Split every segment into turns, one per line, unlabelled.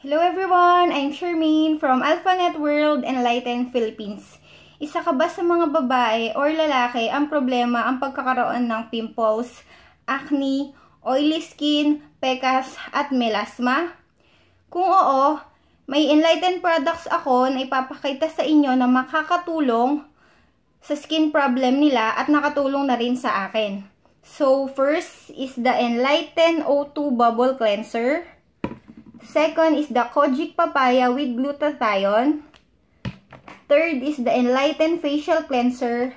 Hello everyone! I'm Shermaine from AlphaNet World Enlighten Philippines. Isa ka ba sa mga babae or lalaki ang problema ang pagkakaroon ng pimples, acne, oily skin, pekas at melasma? Kung oo, may Enlighten products ako na ipapakita sa inyo na makakatulong sa skin problem nila at nakatulong na rin sa akin. So, first is the Enlighten O2 Bubble Cleanser. Second is the Kojic Papaya with Glutathione. Third is the Enlighten Facial Cleanser.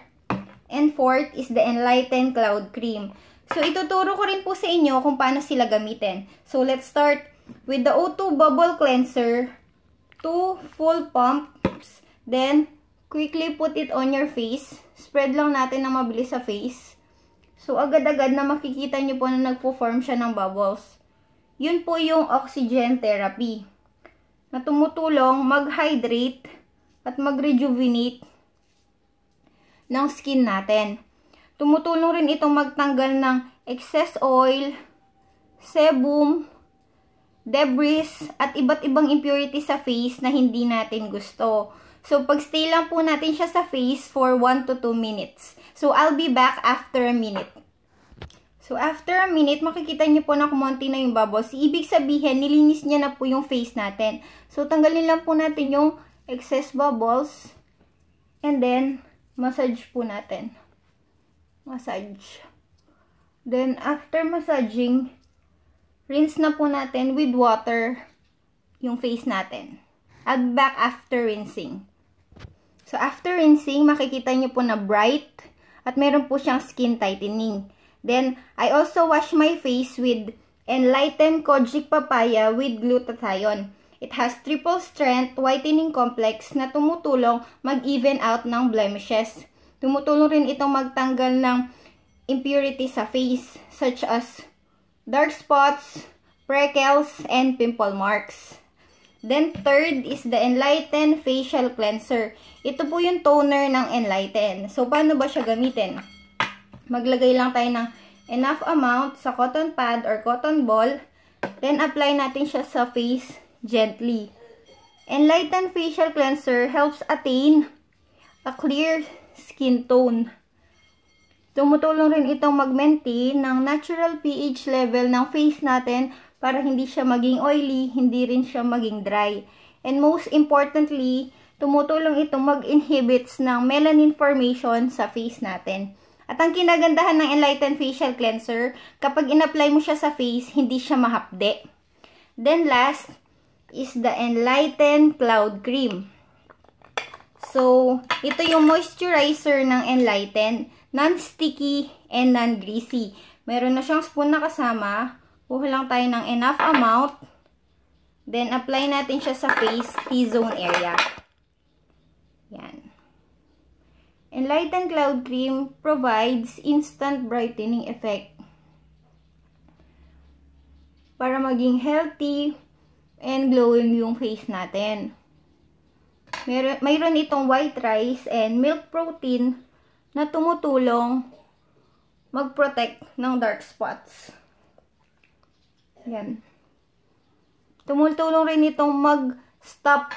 And fourth is the Enlighten Cloud Cream. So, ituturo ko rin po sa inyo kung paano sila gamitin. So, let's start with the O2 Bubble Cleanser. 2 full pumps. Then, quickly put it on your face. Spread lang natin ng mabilis sa face. So, agad-agad na makikita nyo po na nagpo-form siya ng bubbles. Yun po yung oxygen therapy na tumutulong mag-hydrate at mag-rejuvenate ng skin natin. Tumutulong rin itong magtanggal ng excess oil, sebum, debris, at iba't ibang impurity sa face na hindi natin gusto. So, pag-stay lang po natin siya sa face for 1 to 2 minutes. So, I'll be back after a minute. So, after a minute, makikita niyo po na kumonti na yung bubbles. Ibig sabihin, nilinis niya na po yung face natin. So, tanggalin lang po natin yung excess bubbles. And then, massage po natin. Massage. Then, after massaging, rinse na po natin with water yung face natin. I'll be back after rinsing. So, after rinsing, makikita niyo po na bright at meron po siyang skin tightening. Then, I also wash my face with Enlighten Kojic Papaya with Glutathione. It has triple strength whitening complex na tumutulong mag-even out ng blemishes. Tumutulong rin itong magtanggal ng impurity sa face, such as dark spots, freckles, and pimple marks. Then, third is the Enlighten Facial Cleanser. Ito po yung toner ng Enlighten. So, paano ba siya gamitin? Maglagay lang tayo ng enough amount sa cotton pad or cotton ball. Then, apply natin siya sa face gently. Enlighten Facial Cleanser helps attain a clear skin tone. Tumutulong rin itong mag-maintain ng natural pH level ng face natin para hindi siya maging oily, hindi rin siya maging dry. And most importantly, tumutulong itong mag-inhibits ng melanin formation sa face natin. At ang kinagandahan ng Enlighten Facial Cleanser, kapag in-apply mo siya sa face, hindi siya mahapde. Then last is the Enlighten Cloud Cream. So, ito yung moisturizer ng Enlighten, non-sticky and non-greasy. Meron na siyang spoon na kasama. Kuha lang tayo ng enough amount. Then, apply natin siya sa face, T-zone area. Yan. Enlighten Cloud Cream provides instant brightening effect para maging healthy and glowing yung face natin. Mayroon itong white rice and milk protein na tumutulong mag-protect ng dark spots. Yan. Tumutulong rin itong mag-stop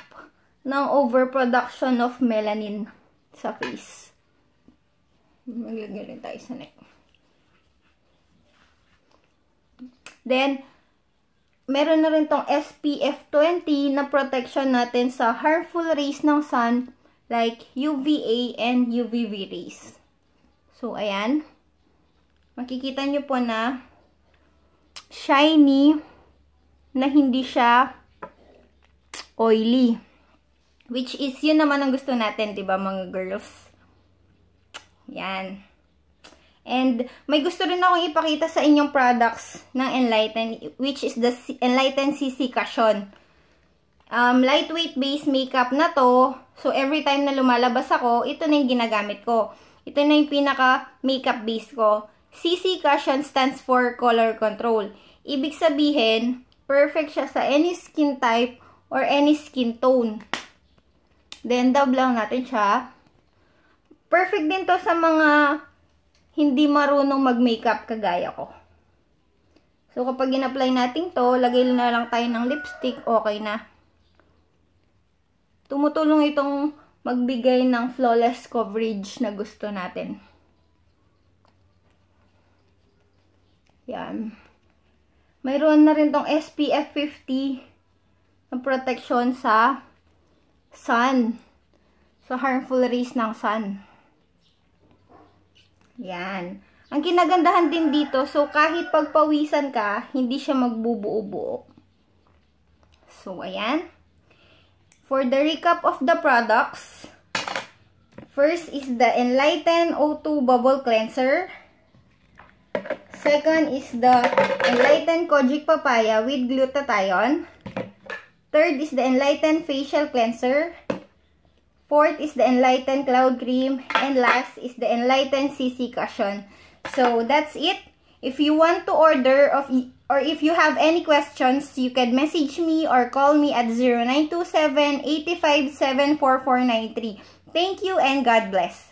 ng overproduction of melanin sa face. Maglagay rin tayo sa neck. Then, meron na rin tong SPF 20 na protection natin sa harmful rays ng sun like UVA and UVB rays. So, ayan. Makikita nyo po na shiny na hindi siya oily. Which is, yun naman ang gusto natin, diba mga girls? Yan. And, may gusto rin akong ipakita sa inyong products ng Enlighten, which is the Enlighten CC Cushion. Lightweight base makeup na to. So, every time na lumalabas ako, ito na yung ginagamit ko. Ito na yung pinaka makeup base ko. CC Cushion stands for color control. Ibig sabihin, perfect siya sa any skin type or any skin tone. Then, dab lang natin siya. Perfect din to sa mga hindi marunong mag-makeup kagaya ko. So, kapag in-apply natin to, lagay na lang tayo ng lipstick, okay na. Tumutulong itong magbigay ng flawless coverage na gusto natin. Yan. Mayroon na rin tong SPF 50 na protection sa sun. Sa harmful rays ng sun. Yan. Ang kinagandahan din dito, so kahit pagpawisan ka, hindi siya magbubuo-buo. So, ayan. For the recap of the products, first is the Enlighten O2 Bubble Cleanser. Second is the Enlighten Kojic Papaya with Glutathione. Third is the Enlighten Facial Cleanser. Fourth is the Enlighten Cloud Cream. And last is the Enlighten CC Cushion. So, that's it. If you want to order or if you have any questions, you can message me or call me at 0927-857-4493. Thank you and God bless.